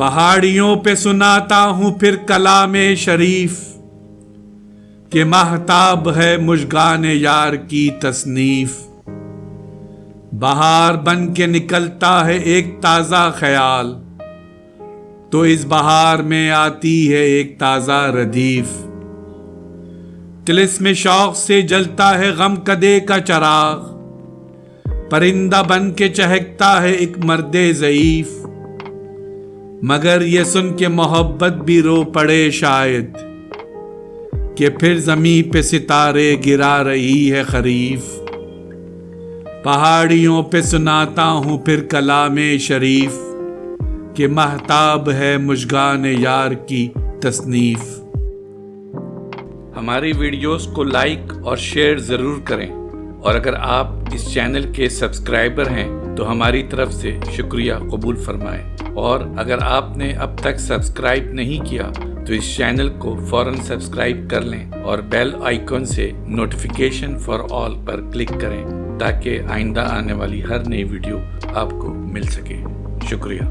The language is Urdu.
پہاڑیوں پہ سناتا ہوں پھر کلام شریف کہ مہتاب ہے مژگان یار کی تصنیف. بہار بن کے نکلتا ہے ایک تازہ خیال، تو اس بہار میں آتی ہے ایک تازہ ردیف. طلسم شوق سے جلتا ہے غم کدے کا چراغ، پرندہ بن کے چہکتا ہے ایک مرد ضعیف. مگر یہ سن کے محبت بھی رو پڑے شاید کہ پھر زمیں پہ ستارے گرا رہی ہے خریف. پہاڑیوں پہ سناتا ہوں پھر کلام شریف کہ مہتاب ہے مژگان یار کی تصنیف. ہماری ویڈیوز کو لائک اور شیئر ضرور کریں، اور اگر آپ اس چینل کے سبسکرائبر ہیں تو ہماری طرف سے شکریہ قبول فرمائیں. اور اگر آپ نے اب تک سبسکرائب نہیں کیا تو اس چینل کو فوراً سبسکرائب کر لیں اور بیل آئیکن سے notification for all per click کریں تاکہ آئندہ آنے والی ہر نئی ویڈیو آپ کو مل سکے. شکریہ.